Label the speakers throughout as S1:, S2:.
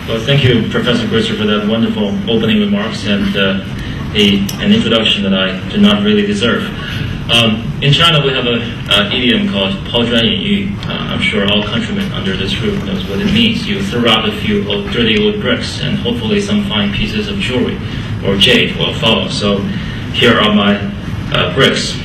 S1: Well, thank you, Professor Grisser, for that wonderful opening remarks and an introduction that I did not really deserve. In China, we have an idiom called 抛砖引玉. I'm sure all countrymen under this roof knows what it means. You throw out a few dirty old bricks, and hopefully some fine pieces of jewelry or jade will follow. So here are my bricks.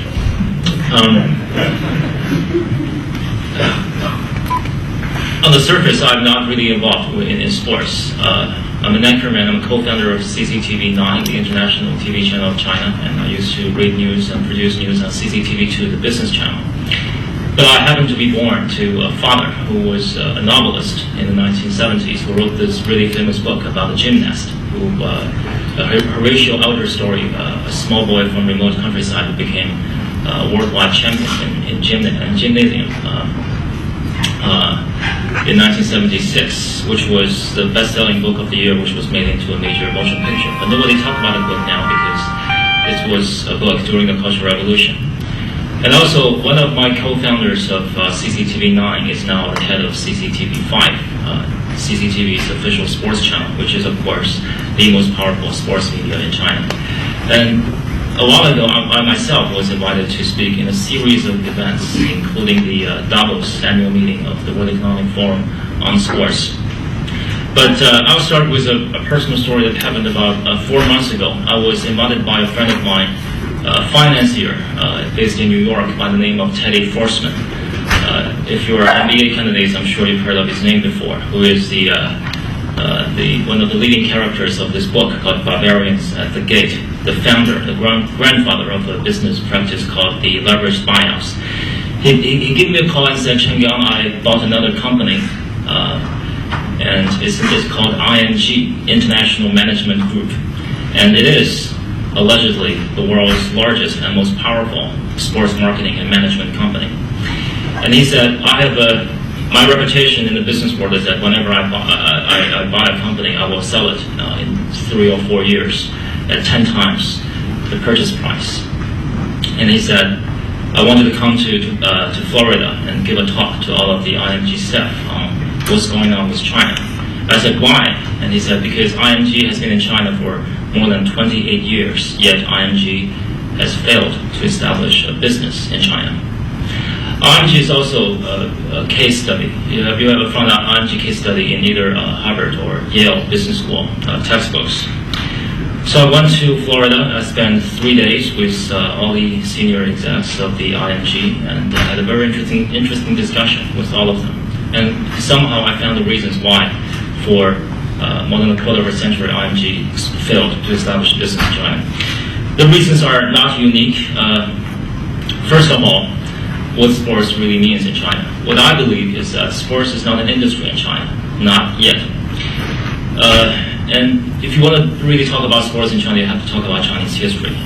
S1: On the surface, I'm not really involved in sports. I'm an anchorman. I'm a co-founder of CCTV9, the international TV channel of China, and I used to read news and produce news on CCTV2, the business channel. But I happened to be born to a father who was a novelist in the 1970s, who wrote this really famous book about a gymnast, a Horatio Alger story, a small boy from remote countryside who became a worldwide champion in gymnasium. In 1976, which was the best-selling book of the year, which was made into a major motion picture. But nobody talks about the book now because it was a book during the Cultural Revolution. And also, one of my co-founders of CCTV9 is now the head of CCTV5, CCTV's official sports channel, which is, of course, the most powerful sports media in China. And a while ago, I myself was invited to speak in a series of events, including the Davos annual meeting of the World Economic Forum on sports. But I'll start with a personal story that happened about 4 months ago. I was invited by a friend of mine, a financier based in New York by the name of Teddy Forsman. If you're MBA candidates, I'm sure you've heard of his name before, who is one of the leading characters of this book called Barbarians at the Gate, the founder, the grandfather of a business practice called the leveraged buyouts. He gave me a call and said, Chen Gang, I bought another company, and it's called IMG, International Management Group. And it is allegedly the world's largest and most powerful sports marketing and management company. And he said, my reputation in the business world is that whenever I buy a company, I will sell it in 3 or 4 years at 10 times the purchase price. And he said, I wanted to come to Florida and give a talk to all of the IMG staff on what's going on with China. I said, why? And he said, because IMG has been in China for more than 28 years, yet IMG has failed to establish a business in China. IMG is also a case study. Have you ever found out IMG case study in either Harvard or Yale Business School textbooks? So I went to Florida. I spent 3 days with all the senior execs of the IMG and had a very interesting discussion with all of them. And somehow I found the reasons why for more than a quarter of a century IMG failed to establish a business in China. The reasons are not unique. First of all, what sports really means in China. What I believe is that sports is not an industry in China, not yet. And if you want to really talk about sports in China, you have to talk about Chinese history.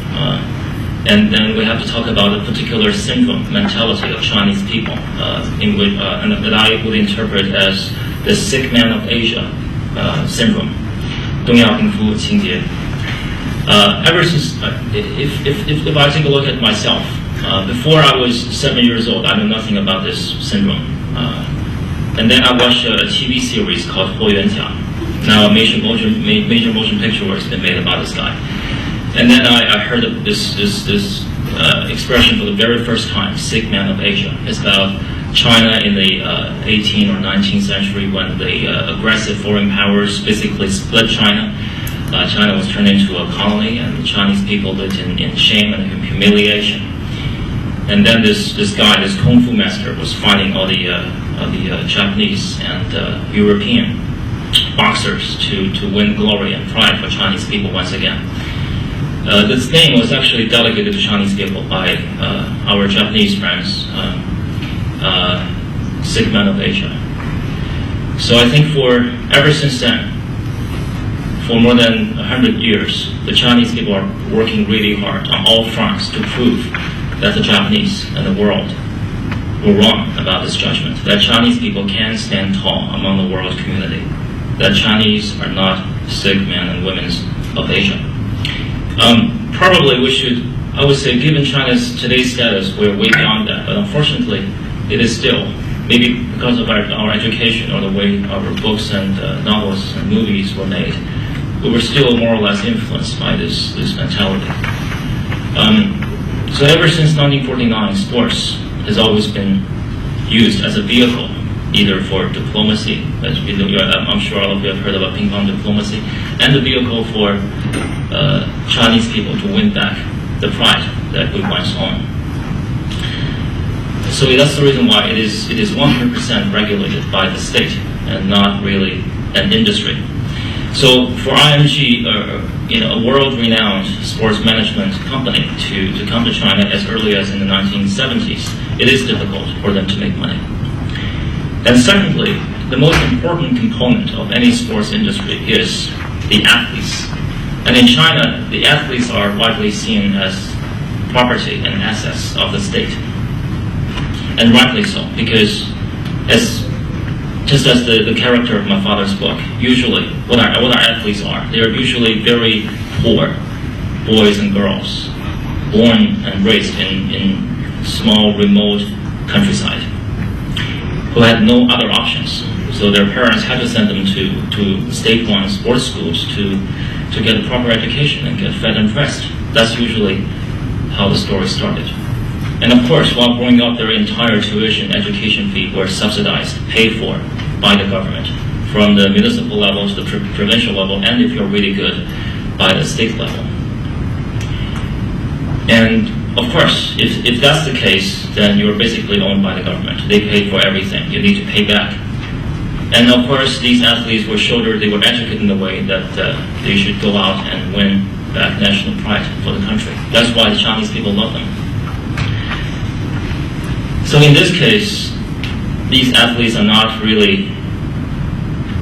S1: And then we have to talk about a particular syndrome, mentality of Chinese people, and that I would interpret as the sick man of Asia syndrome. 东亚病夫情节. Ever since, if I take a look at myself, before I was 7 years old, I knew nothing about this syndrome. And then I watched a TV series called 霍元甲. Now a major motion picture has been made about this guy. And then I heard of this expression for the very first time, sick man of Asia. It's about China in the 18th or 19th century when the aggressive foreign powers basically split China. China was turned into a colony and the Chinese people lived in shame and humiliation. And then this guy, this kung fu master, was fighting all the Japanese and European boxers to win glory and pride for Chinese people once again. This name was actually delegated to Chinese people by our Japanese friends, sick man of Asia. So I think ever since then, for more than 100 years, the Chinese people are working really hard on all fronts to prove that the Japanese and the world were wrong about this judgment, that Chinese people can stand tall among the world community, that Chinese are not sick men and women of Asia. Probably I would say, given China's today's status, we're way beyond that, but unfortunately, it is still maybe because of our education or the way our books and novels and movies were made, we were still more or less influenced by this mentality. So ever since 1949, sports has always been used as a vehicle, either for diplomacy, as I'm sure all of you have heard about ping pong diplomacy, and the vehicle for Chinese people to win back the pride that we once owned. So that's the reason why it is 100% regulated by the state and not really an industry. So for IMG, a world-renowned sports management company, to come to China as early as in the 1970s, it is difficult for them to make money. And secondly, the most important component of any sports industry is the athletes. And in China, the athletes are widely seen as property and assets of the state. And rightly so, because just as the character of my father's book, usually what our athletes are, they are usually very poor boys and girls, born and raised in small, remote countryside, who had no other options. So their parents had to send them to state-run sports schools to get a proper education and get fed and dressed. That's usually how the story started. And of course, while growing up, their entire tuition education fee were subsidized, paid for by the government, from the municipal level to the provincial level, and if you're really good, by the state level. And of course, if that's the case, then you're basically owned by the government. They pay for everything. You need to pay back. And of course, these athletes were they were educated in the way that they should go out and win back national pride for the country. That's why the Chinese people love them. So in this case, these athletes are not really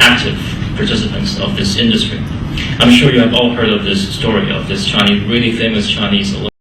S1: active participants of this industry. I'm sure you have all heard of this story of this really famous Chinese